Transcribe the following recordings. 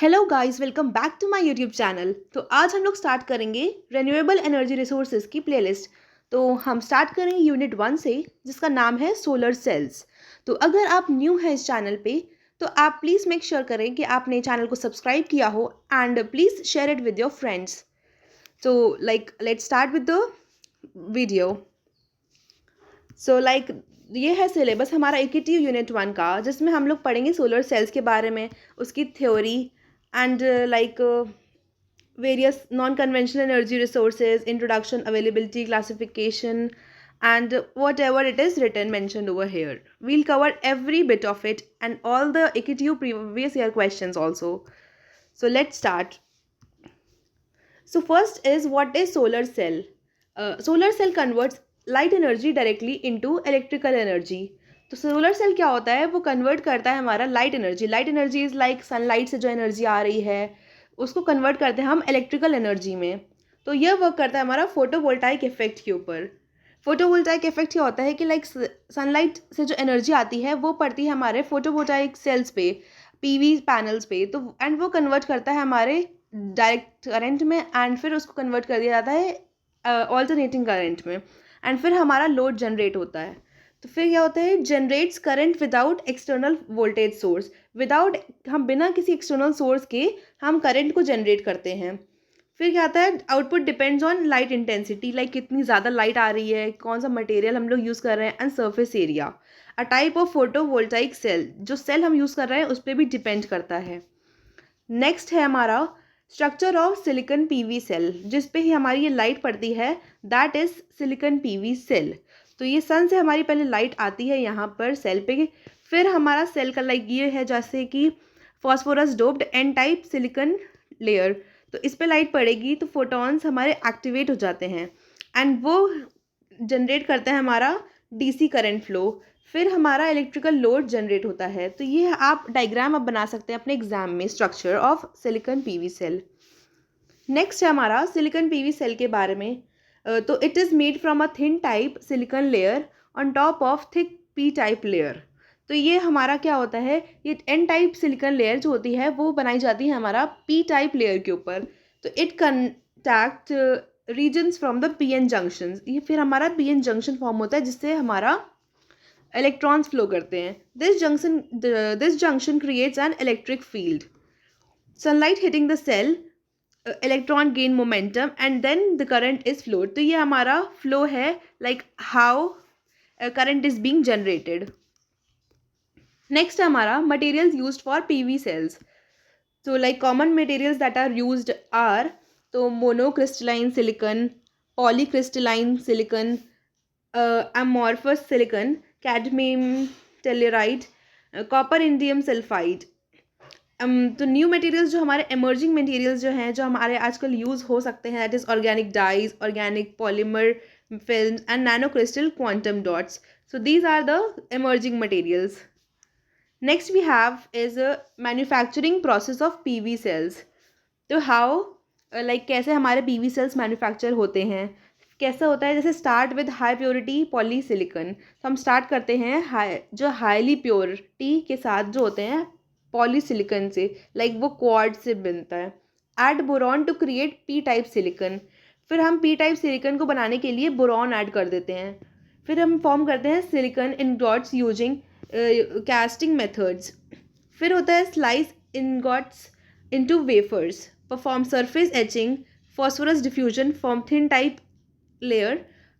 Hello guys, welcome back to my YouTube channel. तो आज हम लोग स्टार्ट करेंगे रिन्यूएबल एनर्जी रिसोर्सेज की प्लेलिस्ट। तो हम स्टार्ट करेंगे यूनिट 1 से, जिसका नाम है सोलर सेल्स। तो अगर आप न्यू हैं इस चैनल पे तो आप प्लीज़ मेक श्योर करें कि आपने चैनल को सब्सक्राइब किया हो and please share it with your friends. तो let's start with the video. ये है सिलेबस हमारा इक्विटी यूनिट 1 का, जिसमें हम लोग पढ़ेंगे सोलर सेल्स के बारे में, उसकी theory and various non-conventional energy resources, introduction, availability, classification, and whatever it is written mentioned over here. We'll cover every bit of it and all the EQ previous year questions also. So let's start. So first is, what is solar cell? Solar cell converts light energy directly into electrical energy. तो solar cell क्या होता है? वो convert करता है हमारा light energy. Light energy is like sunlight से जो एनर्जी आ रही है उसको कन्वर्ट करते हैं हम इलेक्ट्रिकल एनर्जी में। तो यह वर्क करता है हमारा फोटोवोल्टाइक इफेक्ट के ऊपर। फोटोवोल्टाइक इफेक्ट क्या होता है कि सनलाइट से जो एनर्जी आती है वो पड़ती है हमारे फोटोवोल्टाइक सेल्स पे, पीवी पैनल्स पे। तो एंड वो कन्वर्ट करता है हमारे डायरेक्ट करंट में, एंड फिर उसको कन्वर्ट कर दिया जाता है ऑल्टरनेटिंग करंट में, एंड फिर हमारा लोड जनरेट होता है। तो फिर क्या होता है? Generates current without external voltage source. हम बिना किसी एक्सटर्नल सोर्स के हम करंट को जनरेट करते हैं। फिर क्या आता है? Output depends on light intensity, like कितनी ज़्यादा लाइट आ रही है, कौन सा मटेरियल हम लोग यूज़ कर रहे हैं, and surface area. A type of photovoltaic cell, जो सेल हम यूज़ कर रहे हैं उस पर भी डिपेंड करता है। नेक्स्ट है हमारा structure of silicon PV cell, जिस पे ही हमारी ये लाइट पड़ती है, that is silicon PV cell. तो ये सन से हमारी पहले लाइट आती है यहाँ पर सेल पे, फिर हमारा सेल का ये है जैसे कि phosphorus doped N type silicon layer. तो इस पे लाइट पड़ेगी तो फोटॉन्स हमारे एक्टिवेट हो जाते हैं एंड वो जनरेट करता है हमारा डीसी करंट फ्लो। फिर हमारा इलेक्ट्रिकल लोड जनरेट होता है। तो ये आप डायग्राम आप बना सकते हैं अपने एग्जाम में, structure of silicon PV cell. Next है हमारा सिलिकॉन पीवी सेल के बारे में। तो it is made from a thin type silicon layer on top of thick P type layer. तो ये हमारा क्या होता है? ये एन टाइप सिलिकॉन लेयर जो होती है वो बनाई जाती है हमारा पी टाइप लेयर के ऊपर। तो it contact regions from the P N junction. ये फिर हमारा पी एन जंक्शन फॉर्म होता है जिससे हमारा इलेक्ट्रॉन्स फ्लो करते हैं। This junction creates an electric field. Sunlight hitting the cell, electron gain momentum and then the current is flow. तो ये हमारा फ्लो है, like how current is being generated. Next है हमारा materials used for PV cells. तो common materials that are used are, तो monocrystalline silicon, polycrystalline silicon, amorphous silicon, cadmium telluride, copper indium sulphide. तो new materials जो हमारे emerging materials जो हैं, जो हमारे आजकल यूज़ हो सकते हैं, that is organic dyes, organic polymer films and nano crystal quantum dots. So these are the emerging materials. Next we have is manufacturing process of PV cells. तो हाउ कैसे हमारे पीवी सेल्स मैन्युफैक्चर होते हैं, कैसा होता है? जैसे start with high purity polysilicon. तो हम स्टार्ट करते हैं जो हाईली प्योरिटी के साथ जो होते हैं पॉलीसिलिकॉन से, वो क्वार्ट्ज से बनता है। Add boron to create P type silicon. फिर हम पी टाइप सिलिकॉन को बनाने के लिए बोरॉन ऐड कर देते हैं। फिर हम फॉर्म करते हैं silicon ingots using casting methods. फिर होता है slice ingots into wafers, perform surface etching, phosphorus diffusion, form thin type layer,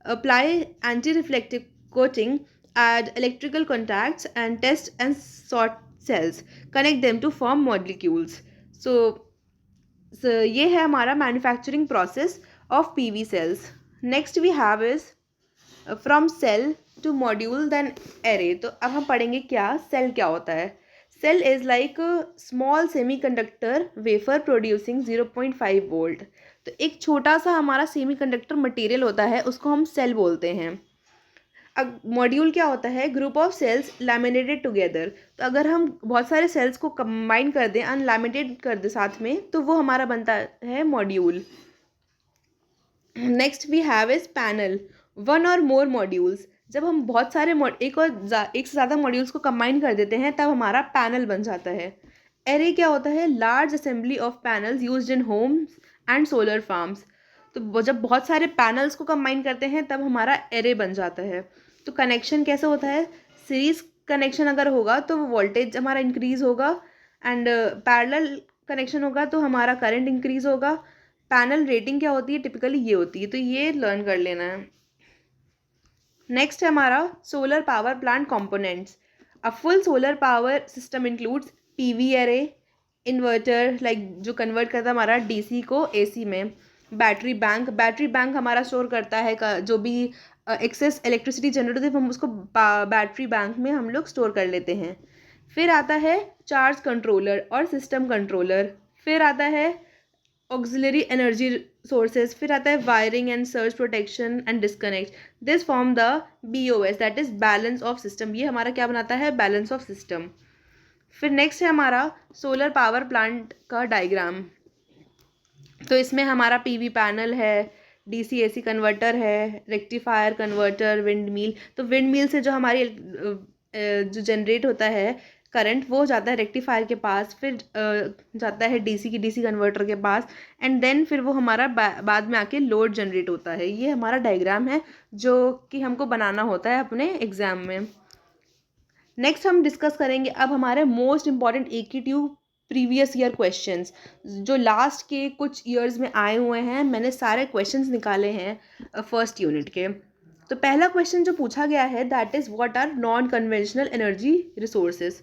apply anti-reflective coating, add electrical contacts and test and sort cells, connect them to form molecules. So ये है हमारा manufacturing process of PV cells. Next we have is from cell to module then array. तो अब हम पढ़ेंगे क्या cell क्या होता है। Cell is like small semiconductor wafer producing 0.5 volt. तो एक छोटा सा हमारा सेमीकंडक्टर मटेरियल होता है, उसको हम सेल बोलते हैं। अब मॉड्यूल क्या होता है? Group of cells laminated together. तो अगर हम बहुत सारे सेल्स को कंबाइन कर दें, अनलैमिनेटेड कर दें साथ में, तो वो हमारा बनता है module. Next we have is panel, one और मोर मॉड्यूल्स। जब हम बहुत सारे एक से ज़्यादा मॉड्यूल्स को कंबाइन कर देते हैं तब हमारा पैनल बन जाता है। एरे क्या होता है? Large assembly of panels used in homes and solar farms. तो जब बहुत सारे पैनल्स को कंबाइन करते हैं तब हमारा एरे बन जाता है। तो कनेक्शन कैसे होता है? सीरीज कनेक्शन अगर होगा तो वोल्टेज हमारा इंक्रीज होगा, एंड पैरेलल कनेक्शन होगा तो हमारा करंट इंक्रीज होगा। पैनल रेटिंग क्या होती है? टिपिकली ये होती है, तो ये लर्न कर लेना है। नेक्स्ट है हमारा solar power plant components. A full solar power system includes PV array, inverter like जो कन्वर्ट करता है हमारा डीसी को एसी में, बैटरी बैंक हमारा स्टोर करता है जो भी एक्सेस इलेक्ट्रिसिटी जनरेट होती है हम उसको बैटरी बैंक में हम लोग स्टोर कर लेते हैं। फिर आता है चार्ज कंट्रोलर और सिस्टम कंट्रोलर। फिर आता है ऑक्सिलरी एनर्जी सोर्सेज। फिर आता है wiring and surge protection and disconnect. This form the BOS, that is balance of system. ये हमारा क्या बनाता है? Balance of system. फिर नेक्स्ट है हमारा सोलर पावर प्लांट का डायग्राम। तो इसमें हमारा पीवी पैनल है, डीसी एसी कन्वर्टर है, रेक्टिफायर कन्वर्टर, विंड मिल। तो विंड मिल से जो हमारी जो जनरेट होता है करंट वो जाता है रेक्टिफायर के पास, फिर जाता है डीसी की डीसी कन्वर्टर के पास, एंड देन फिर वो हमारा बाद में आके लोड जनरेट होता है। ये हमारा डायग्राम है जो कि हमको बनाना होता है अपने एग्जाम में। नेक्स्ट हम डिस्कस करेंगे अब हमारे most important AQ previous year questions जो लास्ट के कुछ ईयर्स में आए हुए हैं। मैंने सारे क्वेश्चंस निकाले हैं फर्स्ट यूनिट के। तो पहला क्वेश्चन जो पूछा गया है that is what are non conventional energy resources.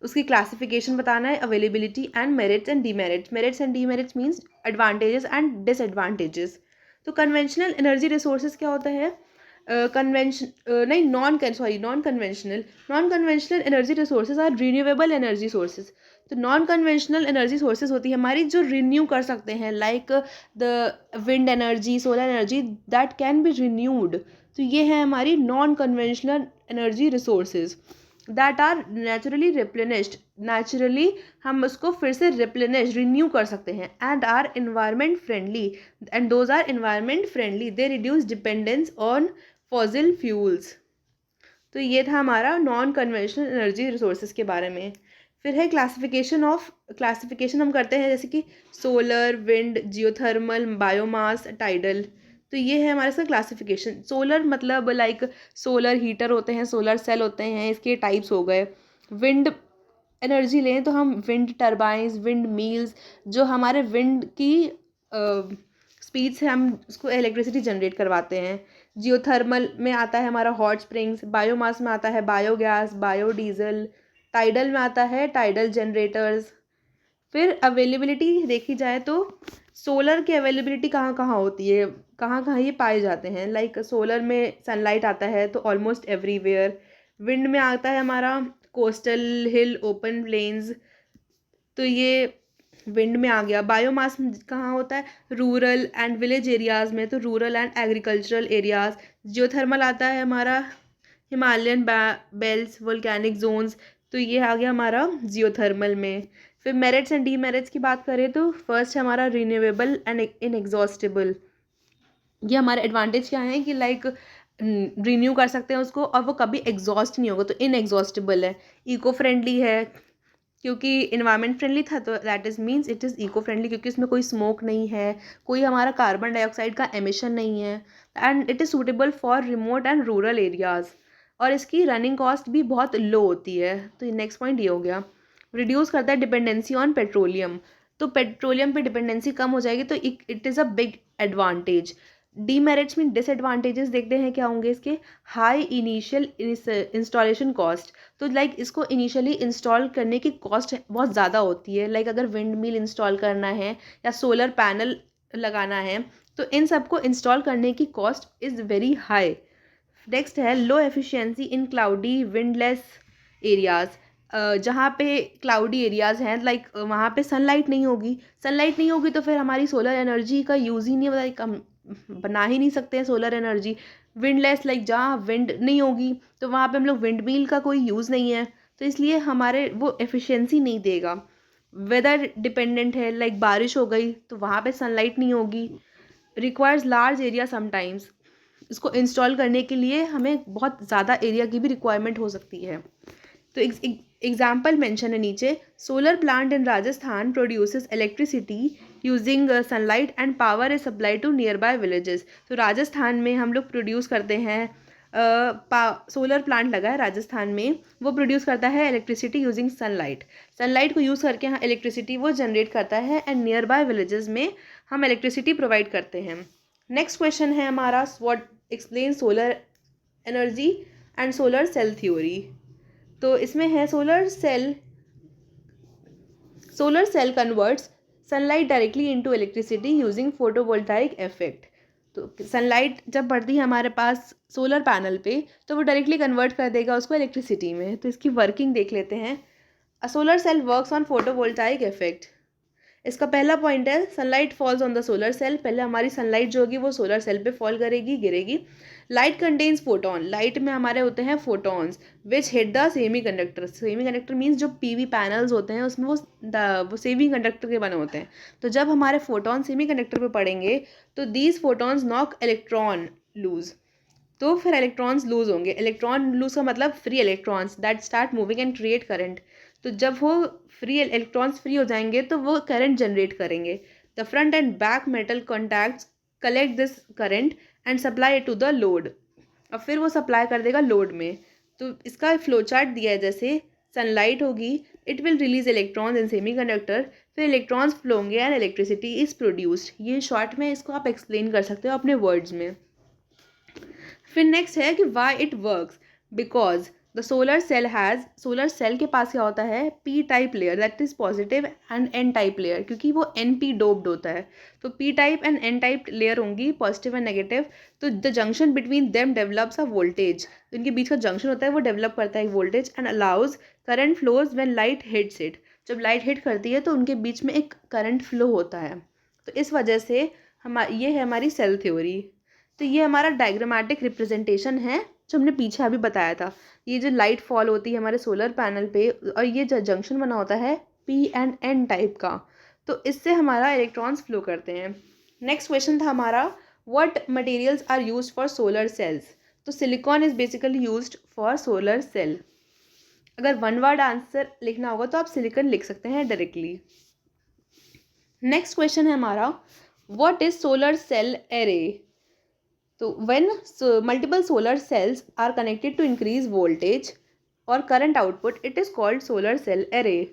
उसकी क्लासिफिकेशन बताना है, availability and merits and demerits. Merits and demerits means advantages and disadvantages. तो कन्वेंशनल एनर्जी रिसोर्सेज क्या होता है? नहीं, non conventional energy resources are renewable energy sources. तो non conventional energy sources होती है हमारी जो रिन्यू कर सकते हैं, like the wind energy, solar energy that can be renewed. तो ये है हमारी non conventional energy resources that are naturally replenished. Naturally हम उसको फिर से रिप्लेनिश रिन्यू कर सकते हैं, and are environment friendly, and those are environment friendly, they reduce dependence on fossil fuels. तो ये था हमारा नॉन कन्वेंशनल एनर्जी रिसोर्सेज के बारे में। फिर है क्लासिफिकेशन हम करते हैं जैसे कि solar, wind, geothermal, biomass, tidal. तो ये है हमारे इसका क्लासिफिकेशन। सोलर मतलब लाइक सोलर हीटर होते हैं, सोलर सेल होते हैं, इसके टाइप्स हो गए। विंड एनर्जी लें तो हम विंड टर्बाइंस, विंड मिल्स, जो हमारे विंड की स्पीड से हम उसको इलेक्ट्रिसिटी जनरेट करवाते हैं। जियोथर्मल में आता है हमारा हॉट स्प्रिंग्स, बायोमास में आता है बायोगैस, बायोडीजल, टाइडल में आता है टाइडल जनरेटर्स। फिर अवेलेबिलिटी देखी जाए तो सोलर की अवेलेबिलिटी कहाँ कहाँ होती है, कहाँ कहाँ ये पाए जाते हैं। लाइक सोलर में सनलाइट आता है तो ऑलमोस्ट एवरीवेयर। विंड में आता है हमारा कोस्टल, हिल, ओपन प्लेन्स, तो ये विंड में आ गया। बायोमास कहाँ होता है? रूरल एंड विलेज एरियाज़ में, तो rural and agricultural areas. Geothermal आता है हमारा हिमालयन बेल्ट्स, वोल्केनिक जोन्स, तो ये आ गया हमारा जियोथर्मल में। फिर मेरिट्स एंड डीमेरिट्स की बात करें तो फर्स्ट है हमारा रिन्यूएबल एंड इनएग्जॉस्टेबल। ये हमारे एडवांटेज क्या है कि लाइक रिन्यू कर सकते हैं उसको और वो कभी एग्जॉस्ट नहीं होगा, तो इनएग्जॉस्टेबल है। इको फ्रेंडली है क्योंकि इन्वायरमेंट फ्रेंडली था, तो that is means it is eco friendly क्योंकि इसमें कोई स्मोक नहीं है, कोई हमारा कार्बन डाइऑक्साइड का एमिशन नहीं है, and it is suitable for remote and rural areas, और इसकी रनिंग कॉस्ट भी बहुत लो होती है। तो नेक्स्ट पॉइंट ये हो गया। रिड्यूस करता है डिपेंडेंसी ऑन पेट्रोलियम, तो पेट्रोलियम पे डिपेंडेंसी कम हो जाएगी, तो it is a big advantage. Demerits में डिसएडवांटेजेस देखते हैं क्या होंगे इसके। हाई इनिशियल इंस्टॉलेशन कॉस्ट, तो लाइक इसको इनिशियली इंस्टॉल करने की कॉस्ट बहुत ज़्यादा होती है। लाइक अगर विंड मिल इंस्टॉल करना है या सोलर पैनल लगाना है तो इन सबको इंस्टॉल करने की cost is very high. Next है लो एफिशिएंसी इन क्लाउडी विंडलेस एरियाज़। जहाँ पे क्लाउडी एरियाज़ हैं, लाइक वहाँ पे सनलाइट नहीं होगी तो फिर हमारी सोलर एनर्जी का यूज़ ही नहीं होता, लाइक हम बना ही नहीं सकते हैं सोलर एनर्जी। विंडलेस लाइक जहाँ विंड नहीं होगी तो वहाँ पे हम लोग विंड मिल का कोई यूज़ नहीं है, तो इसलिए हमारे वो एफिशिएंसी नहीं देगा। वेदर डिपेंडेंट है, लाइक बारिश हो गई तो वहाँ पे सनलाइट नहीं होगी। रिक्वायर्स लार्ज एरिया समटाइम्स, इसको इंस्टॉल करने के लिए हमें बहुत ज़्यादा एरिया की भी रिक्वायरमेंट हो सकती है। तो एग्जाम्पल मेंशन है नीचे, solar plant in Rajasthan produces electricity using sunlight and power is supply to nearby villages. तो राजस्थान में हम लोग प्रोड्यूस करते हैं, सोलर प्लांट लगा है राजस्थान में, वो प्रोड्यूस करता है इलेक्ट्रिसिटी यूजिंग सनलाइट। सनलाइट को यूज़ करके हाँ इलेक्ट्रिसिटी वो जनरेट करता है एंड नियर बाय विलेजेस में हम इलेक्ट्रिसिटी प्रोवाइड करते हैं। नेक्स्ट क्वेश्चन है हमारा, what explain solar energy and solar cell theory. तो इसमें है solar cell converts sunlight directly into electricity using photovoltaic effect. तो सनलाइट जब पड़ती है हमारे पास सोलर पैनल पे तो वो डायरेक्टली कन्वर्ट कर देगा उसको इलेक्ट्रिसिटी में। तो इसकी वर्किंग देख लेते हैं। A solar cell works on photovoltaic effect. इसका पहला पॉइंट है, sunlight falls on the solar cell. पहले हमारी सनलाइट जो होगी वो सोलर सेल पे फॉल करेगी, गिरेगी। Light contains photon. लाइट में हमारे होते हैं photons which hit the semi conductor. Semi conductor means जो पीवी पैनल्स होते हैं उसमें वो सेमी कंडक्टर के बने होते हैं। तो जब हमारे फोटॉन सेमी कंडक्टर पे पड़ेंगे तो these photons knock electron loose. तो फिर इलेक्ट्रॉन्स लूज होंगे। इलेक्ट्रॉन लूज का मतलब free electrons that start moving and create current. तो जब वो इलेक्ट्रॉन्स फ्री हो जाएंगे तो वो करंट जनरेट करेंगे। The front and back metal contacts collect this current and supply it to the load. और फिर वो सप्लाई कर देगा लोड में। तो इसका फ्लो चार्ट दिया है, जैसे सनलाइट होगी, it will release electrons in semi conductor, फिर इलेक्ट्रॉन्स फ्लो होंगे एंड इलेक्ट्रिसिटी इज प्रोड्यूस्ड। ये शॉर्ट में इसको आप एक्सप्लेन कर सकते हो अपने वर्ड्स में। फिर नेक्स्ट है कि why it works, because the solar cell के पास क्या होता है, P type layer that is positive and N type layer, क्योंकि वो एन पी डोप्ड होता है। तो P type and N type layer होंगी, पॉजिटिव एंड नेगेटिव। तो the junction between them develops a voltage. तो इनके बीच का जंक्शन होता है वो डेवलप करता है voltage and allows current flows when light hits it. जब लाइट हिट करती है तो उनके बीच में एक करंट फ्लो होता है। तो इस वजह से ये है हमारी सेल थ्योरी। तो ये हमारा डायग्रामेटिक रिप्रेजेंटेशन है जो हमने पीछे अभी बताया था। ये जो लाइट फॉल होती है हमारे सोलर पैनल पे और ये जो जंक्शन बना होता है पी एंड एन टाइप का, तो इससे हमारा इलेक्ट्रॉन्स फ्लो करते हैं। नेक्स्ट क्वेश्चन था हमारा, what materials are used for solar cells. तो silicon is basically used for solar cell. अगर वन वर्ड आंसर लिखना होगा तो आप सिलिकॉन लिख सकते हैं डायरेक्टली। नेक्स्ट क्वेश्चन है हमारा, what is solar cell array. तो when multiple solar cells are connected to increase voltage or current output, it is called solar cell array।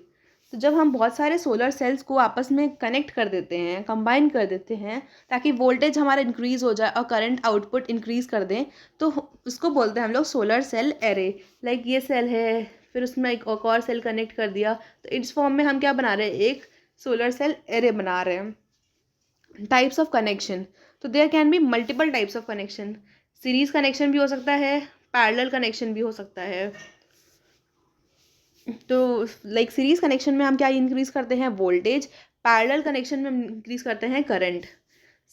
तो जब हम बहुत सारे सोलर सेल्स को आपस में कनेक्ट कर देते हैं, कंबाइन कर देते हैं ताकि वोल्टेज हमारा इंक्रीज़ हो जाए और करंट आउटपुट इंक्रीज़ कर दें, तो उसको बोलते हैं हम लोग सोलर सेल एरे। लाइक ये सेल है, फिर उसमें एक और सेल कनेक्ट कर दिया, तो इस फॉर्म में हम क्या बना रहे हैं, एक सोलर सेल एरे बना रहे हैं। टाइप्स ऑफ कनेक्शन, तो there can be multiple types of connection. Series connection भी हो सकता है, पैरेलल कनेक्शन भी हो सकता है। तो लाइक सीरीज कनेक्शन में हम क्या इंक्रीज करते हैं, वोल्टेज। पैरेलल कनेक्शन में हम इंक्रीज करते हैं करंट।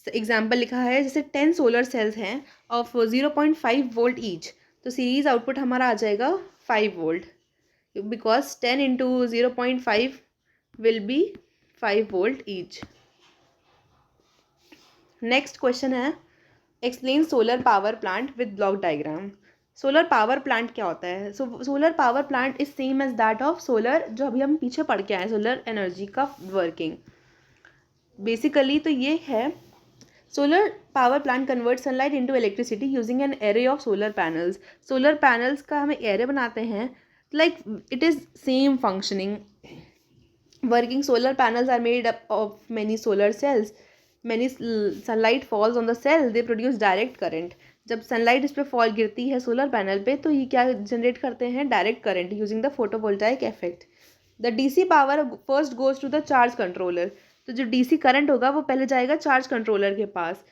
एग्जाम्पल लिखा है, जैसे 10 सोलर सेल्स हैं ऑफ 0.5 वोल्ट ईच, तो सीरीज आउटपुट हमारा आ जाएगा 5 volt, because 10 into 0.5 will be 5 volt each. Next question है, explain solar power plant with block diagram. Solar power plant क्या होता है। Solar power plant is same as that of solar, जो अभी हम पीछे पढ़ के आए सोलर एनर्जी का वर्किंग। बेसिकली तो ये है, solar power plant convert sunlight into electricity using an array of solar panels. Solar panels का हमें एरे बनाते हैं, like it is same functioning working. Solar panels are made up of many solar cells. Many sunlight falls on the cell, they produce direct current. जब sunlight इस पर fall गिरती है solar panel पे तो ये क्या जनरेट करते हैं, direct current using the photovoltaic effect. The DC power first goes to the charge controller. तो जो डीसी करंट होगा वो पहले जाएगा चार्ज कंट्रोलर के पास।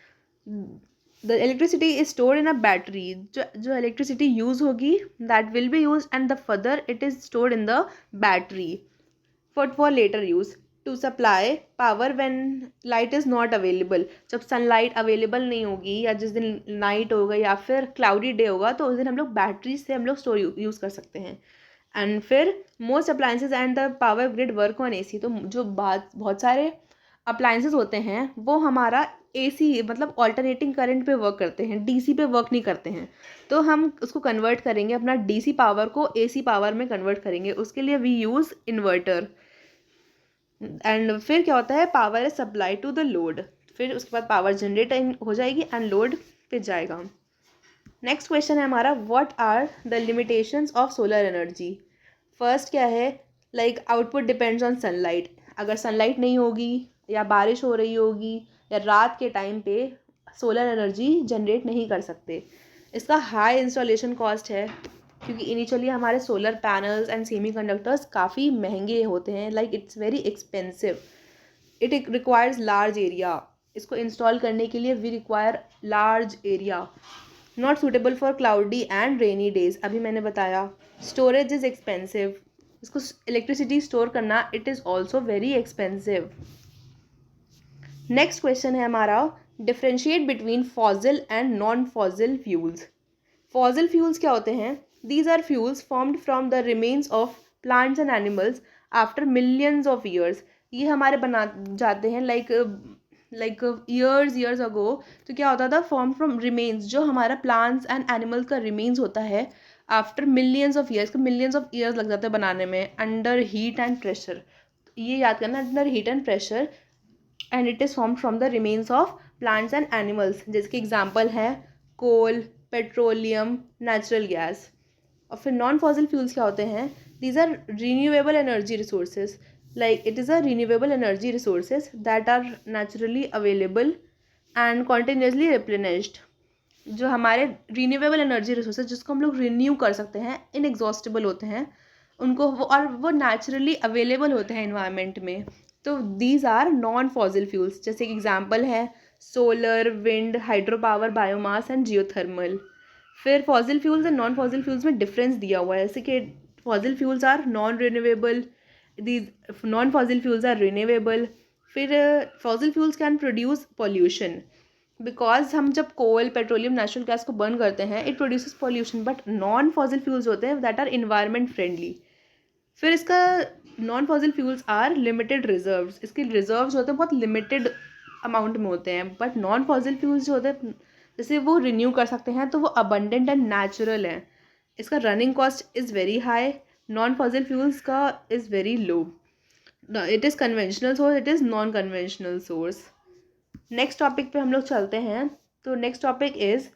The electricity is stored in a battery. जो इलेक्ट्रिसिटी यूज होगी that will be use and the further it is stored in the battery for later use to supply power when light is not available. जब sunlight available नहीं होगी या जिस दिन night होगा या फिर क्लाउडी डे होगा तो उस दिन हम लोग बैटरी से हम लोग स्टोर यूज़ कर सकते हैं। एंड फिर most appliances and the power grid work on AC. तो जो बहुत सारे अप्लायंसेस होते हैं वो हमारा एसी मतलब ऑल्टरनेटिंग करंट पे वर्क करते हैं, डीसी पे वर्क नहीं करते हैं। तो हम उसको कन्वर्ट करेंगे, अपना डीसी पावर को एसी पावर में कन्वर्ट करेंगे, उसके लिए वी यूज़ इन्वर्टर। एंड फिर क्या होता है, power is supply to the load, फिर उसके बाद पावर जनरेट हो जाएगी एंड लोड पे जाएगा। नेक्स्ट क्वेश्चन है हमारा, what are the limitations of solar energy. First क्या है, like output depends on sunlight. अगर सनलाइट नहीं होगी या बारिश हो रही होगी या रात के टाइम पे सोलर एनर्जी जनरेट नहीं कर सकते। इसका हाई इंस्टॉलेशन कॉस्ट है, क्योंकि इनिशियली हमारे सोलर पैनल्स एंड सेमीकंडक्टर्स काफ़ी महंगे होते हैं, like it's very expensive. It requires large area, इसको इंस्टॉल करने के लिए we require large area. Not suitable for cloudy and rainy days, अभी मैंने बताया। स्टोरेज इज़ एक्सपेंसिव, इसको इलेक्ट्रिसिटी स्टोर करना it is also very expensive. Next question है हमारा, differentiate between fossil and non fossil fuels. Fossil fuels क्या होते हैं, these are fuels formed from the remains of plants and animals after millions of years. ये हमारे बना जाते हैं लाइक ईयर्स अगो। तो क्या होता था, फॉर्म फ्रॉम रिमेन्स, जो हमारा प्लांट्स एंड एनिमल्स का रिमेन्स होता है after millions of years, millions of years लग जाते हैं बनाने में, अंडर हीट एंड प्रेशर। ये याद करना, under heat and pressure, and it is form from the remains of plants and animals, जिसके एग्जाम्पल है कोल, पेट्रोलियम, नेचुरल गैस। और फिर नॉन फॉसिल फ्यूल्स क्या होते हैं, these are renewable energy resources, like it is a renewable energy resources that are naturally available and continuously replenished। जो हमारे renewable energy resources जिसको हम लोग रिन्यू कर सकते हैं, इनएग्जॉस्टेबल होते हैं उनको, वो नेचुरली अवेलेबल होते हैं इन्वायरमेंट में। तो these are non fossil fuels, जैसे कि एग्जांपल है solar, wind, hydro power, biomass and geothermal. फिर fossil fuels and non fossil fuels में डिफरेंस दिया हुआ है, जैसे कि fossil fuels are non renewable, these non-fossil fuels are renewable। फिर fossil fuels can produce pollution, because हम जब कोल, पेट्रोलियम, नेचुरल गैस को बर्न करते हैं it produces pollution, but non fossil fuels होते हैं दैट आर इन्वायरमेंट फ्रेंडली। फिर इसका non fossil fuels are limited reserves, इसके रिजर्व्स होते हैं बहुत लिमिटेड अमाउंट में होते हैं, बट नॉन फॉसिल फ्यूल्स जो होते हैं जैसे वो रिन्यू कर सकते हैं तो वो अबंडेंट एंड नेचुरल है। इसका running cost is very high, non fossil fuels का is very low. It is conventional source, it is non conventional source. Next topic पे हम लोग चलते हैं। तो next topic is,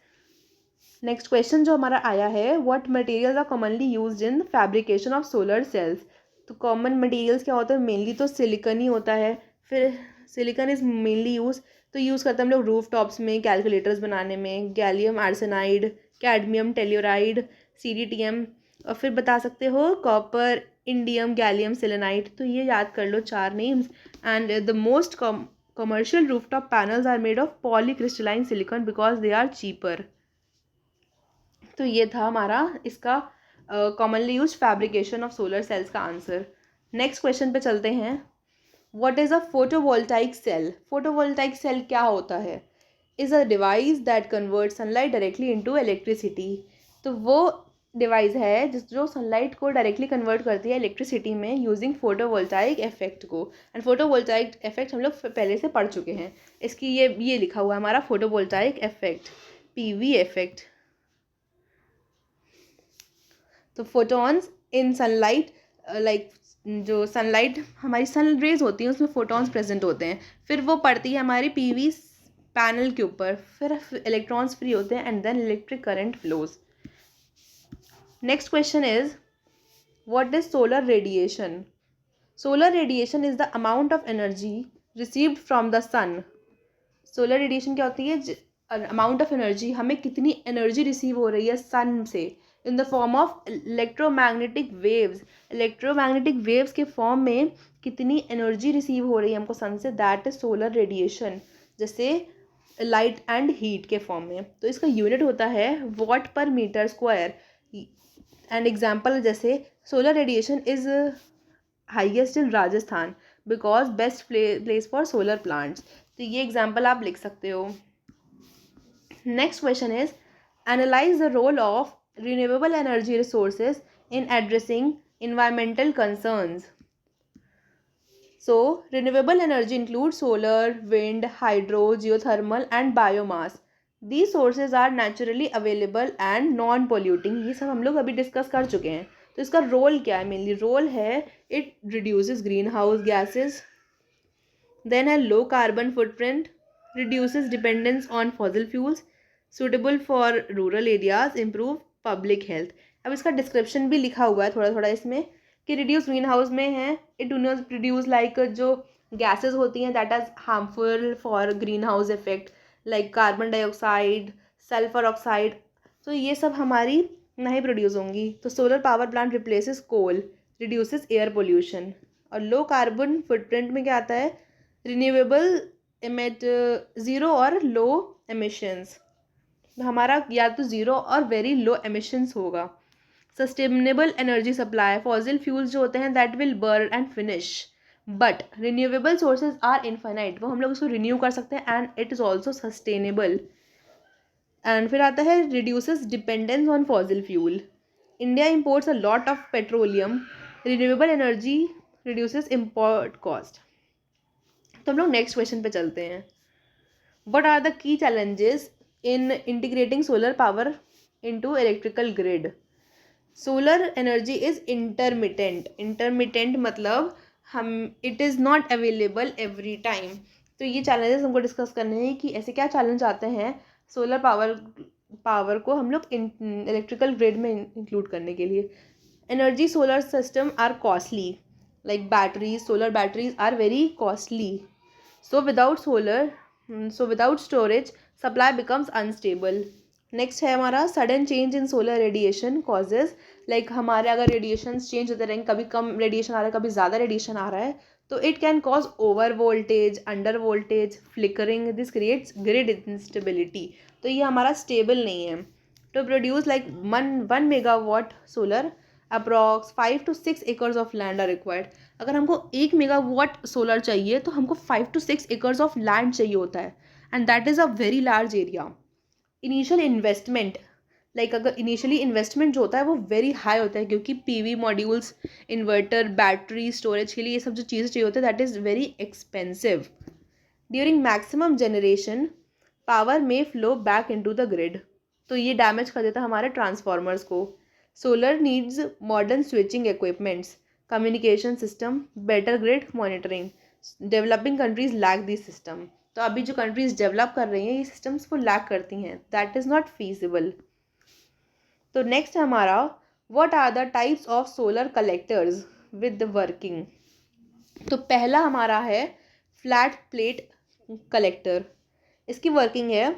next question जो हमारा आया है, what materials are commonly used in fabrication of solar cells. तो कॉमन मटेरियल्स क्या होता है, मेनली तो सिलिकॉन ही होता है। फिर सिलिकॉन इज़ मेनली यूज़ करते हैं हम लोग रूफ टॉप्स में, कैलकुलेटर्स बनाने में, gallium arsenide, cadmium telluride, CDTM। और फिर बता सकते हो कॉपर, इंडियम, गैलियम सेलेनाइट। तो ये याद कर लो 4 names. And the most commercial rooftop panels are made of polycrystalline silicon because they are cheaper. तो ये था हमारा इसका commonly use fabrication of solar cells का आंसर। नेक्स्ट क्वेश्चन पे चलते हैं, what is a photovoltaic cell. Photovoltaic cell क्या होता है, is a device that convert sunlight directly into electricity. तो वो डिवाइस है जो सनलाइट को डायरेक्टली कन्वर्ट करती है इलेक्ट्रिसिटी में यूजिंग फोटोवोल्टाइक इफेक्ट को। एंड फोटोवोल्टाइक इफेक्ट हम लोग पहले से पढ़ चुके हैं, इसकी ये लिखा हुआ है हमारा फोटोवोल्टाइक इफेक्ट, PV इफेक्ट। तो फोटॉन्स इन सनलाइट, लाइक जो सनलाइट हमारी सन रेज होती हैं उसमें फोटॉन्स प्रेजेंट होते हैं, फिर वो पड़ती है हमारी PV पैनल के ऊपर, फिर इलेक्ट्रॉन्स फ्री होते हैं and then electric current flows. Next question is, what is solar radiation. Solar radiation is the amount of energy received from the sun. Solar radiation क्या होती है, अमाउंट ऑफ एनर्जी, हमें कितनी एनर्जी रिसीव हो रही है सन से, in the form of electromagnetic waves. Electromagnetic waves के फॉर्म में कितनी एनर्जी रिसीव हो रही है हमको सन से, दैट इज सोलर रेडिएशन। जैसे लाइट एंड हीट के फॉर्म में, तो इसका यूनिट होता है watt per metre square. And example जैसे solar radiation is highest in Rajasthan because best place for solar plants. तो ये एग्जाम्पल आप लिख सकते हो। Next question is, analyse the role of renewable energy resources in addressing environmental concerns। So renewable energy includes solar, wind, hydro, geothermal and biomass. These sources are naturally available and non polluting. ये सब हम लोग अभी discuss कर चुके हैं. तो इसका रोल क्या है? मेनली रोल है it reduces green house gases, then है low carbon footprint, reduces dependence on fossil fuels, suitable for rural areas, improve public health. अब इसका डिस्क्रिप्शन भी लिखा हुआ है थोड़ा थोड़ा इसमें कि रिड्यूस ग्रीन हाउस में है it do not produce like जो गैसेस होती हैं that are harmful for greenhouse effect like carbon dioxide, sulphur oxide. तो ये सब हमारी नहीं प्रोड्यूस होंगी. तो solar power plant replaces coal, reduces air pollution. और लो कार्बन फुटप्रिंट में क्या आता है? रिन्यूएबल एमिट ज़ीरो और लो एमिशंस. हमारा या तो ज़ीरो और वेरी लो एमिशंस होगा. Sustainable energy supply, fossil fuels जो होते हैं that will burn and finish, but renewable sources are infinite. वो हम लोग उसको रिन्यू कर सकते हैं and it is also sustainable. And फिर आता है reduces dependence on fossil fuel. India imports a lot of petroleum. Renewable energy reduces import cost. तो हम लोग नेक्स्ट क्वेश्चन पे चलते हैं. What are the key challenges in integrating solar power into electrical grid? Solar energy is intermittent. Intermittent मतलब हम it is not available every time. तो ये चैलेंजेस हमको डिस्कस करने हैं कि ऐसे क्या चैलेंज आते हैं सोलर पावर को हम लोग इलेक्ट्रिकल ग्रिड में इंक्लूड करने के लिए. Energy solar system are costly, like batteries, solar batteries are very costly. So without storage, supply becomes unstable. नेक्स्ट है हमारा sudden change in solar radiation causes, like हमारे अगर रेडिएशंस चेंज होते रहेंगे, कभी कम रेडिएशन आ रहा है, कभी ज़्यादा रेडिएशन आ रहा है, तो it can cause over voltage, under voltage, flickering. This creates grid instability. तो ये हमारा स्टेबल नहीं है. To produce like 1 megawatt solar approx 5 to 6 acres of land are required. अगर हमको 1 मेगावाट सोलर चाहिए तो हमको 5 to 6 एकर्स ऑफ लैंड चाहिए होता है and that is a very large area. Initial investment, like अगर इनिशियली इन्वेस्टमेंट जो होता है वो वेरी हाई होता है क्योंकि PV modules, inverter, battery, storage के लिए ये सब जो चीज़ें चाहिए होती है that is very expensive. During maximum generation power में flow back into the grid. तो ये डैमेज कर देता है हमारे ट्रांसफार्मर्स को. Solar needs modern switching equipments, communication system, better grid monitoring. Developing countries lack this system. तो अभी जो कंट्रीज डेवलप कर रही हैं ये सिस्टम्स को लैक करती हैं. That is not feasible. तो नेक्स्ट है हमारा what are the types of solar collectors with the working. तो पहला हमारा है फ्लैट प्लेट कलेक्टर. इसकी वर्किंग है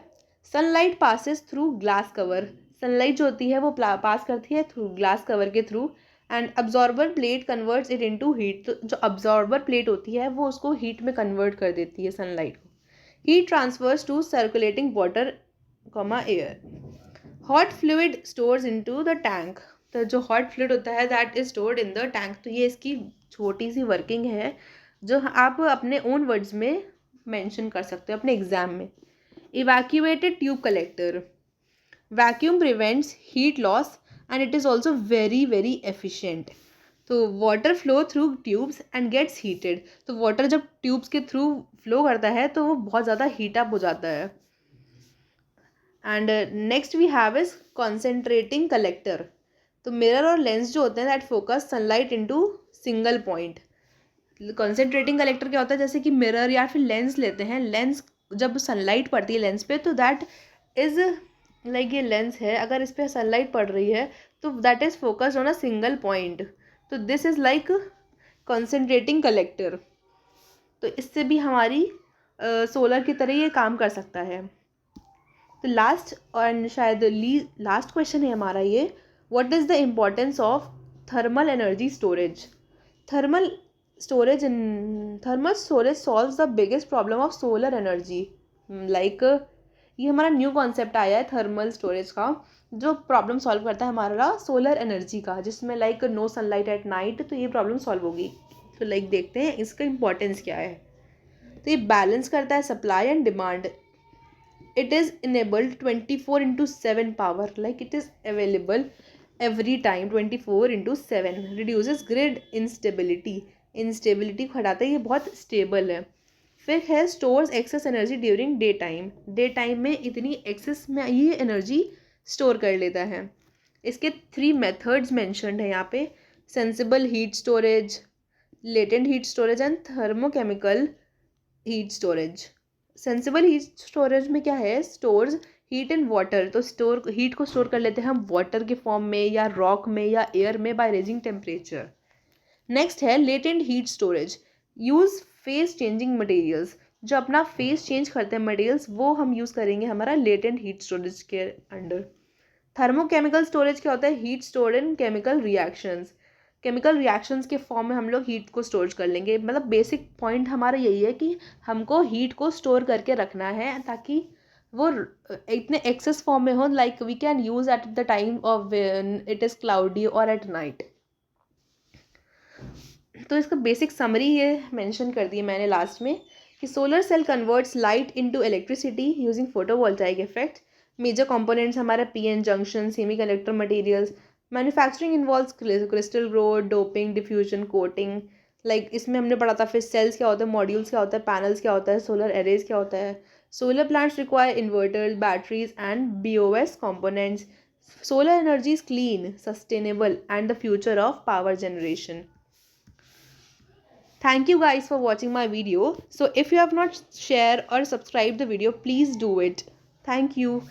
sunlight passes through glass cover. Sunlight जो होती है वो पास करती है थ्रू ग्लास कवर के through and absorber plate converts it into heat. तो जो अब्जॉर्बर प्लेट होती है वो उसको हीट में कन्वर्ट कर देती है सनलाइट को. Heat transfers to circulating water comma air. Hot fluid stores into the tank. तो जो हॉट फ्लूइड होता है that is stored in the tank. तो ये इसकी छोटी सी वर्किंग है जो आप अपने ओन वर्ड्स में मेंशन कर सकते हो अपने एग्जाम में. Evacuated tube collector. Vacuum prevents heat loss and it is also very very efficient. तो water flow through tubes and gets heated. तो वाटर जब ट्यूब्स के थ्रू फ्लो करता है तो वो बहुत ज़्यादा हीट अप हो जाता है. And next we have is concentrating collector. तो मिरर और लेंस जो होते हैं that focus sunlight into single point. Concentrating collector क्या होता है, जैसे कि मिरर या फिर लेंस लेते हैं. लेंस जब सनलाइट पड़ती है लेंस पे तो दैट इज़ लाइक ये लेंस है, अगर इस पर सनलाइट पड़ रही है तो that is focused on a single point. तो this is like concentrating collector. तो इससे भी हमारी सोलर की तरह ये काम कर सकता है. तो लास्ट और शायद लास्ट क्वेश्चन है हमारा ये, what is the importance of thermal energy storage. Thermal storage solves the biggest problem of solar energy. Like ये हमारा न्यू कॉन्सेप्ट आया है थर्मल स्टोरेज का जो प्रॉब्लम सॉल्व करता है हमारा सोलर एनर्जी का, जिसमें like no sunlight at night. तो ये प्रॉब्लम सॉल्व होगी. तो लाइक देखते हैं इसका इम्पोर्टेंस क्या है. तो ये बैलेंस करता है supply and demand. It is enabled 24/7 power, like it is available every time 24/7. Reduces grid instability. Instability को हटाता है, ये बहुत स्टेबल है। फिर है stores excess energy during day time में इतनी एक्सेस में ये एनर्जी स्टोर कर लेता है। इसके 3 मेथड्स मेंशन्ड है यहाँ पे, sensible heat storage, latent heat storage and thermochemical heat storage. Sensible heat storage में क्या है, स्टोर्स हीट इन वाटर, तो स्टोर हीट को स्टोर कर लेते हैं हम वाटर के फॉर्म में या रॉक में या एयर में बाय रेजिंग टेम्परेचर। नेक्स्ट है latent heat storage, use face changing materials, जो अपना फेस चेंज करते हैं मटेरियल्स वो हम यूज़ करेंगे हमारा लेटेंट हीट स्टोरेज के अंडर। थर्मोकेमिकल स्टोरेज क्या होता है, heat stored in chemical reactions के फॉर्म में हम लोग हीट को स्टोर कर लेंगे। मतलब बेसिक पॉइंट हमारा यही है कि हमको हीट को स्टोर करके रखना है ताकि वो इतने एक्सेस फॉर्म में हो, like we can use at the time of when it is cloudy और एट नाइट। तो इसका बेसिक समरी ये मेंशन कर दी है मैंने लास्ट में कि solar cell converts light into electricity using photovoltaic effect. Major components हमारे PN junction, semiconductor materials. Manufacturing involves crystal growth, doping, diffusion, coating. Like इसमें हमने पढ़ा था फिर सेल्स क्या होता है, मॉड्यूल्स क्या होता है, पैनल्स क्या होता है, सोलर एरेज क्या होता है। Solar plants require inverters, batteries and BOS components. Solar energy is clean, sustainable and the future of power generation. Thank you guys for watching my video. So if you have not shared or subscribed the video, please do it. Thank you.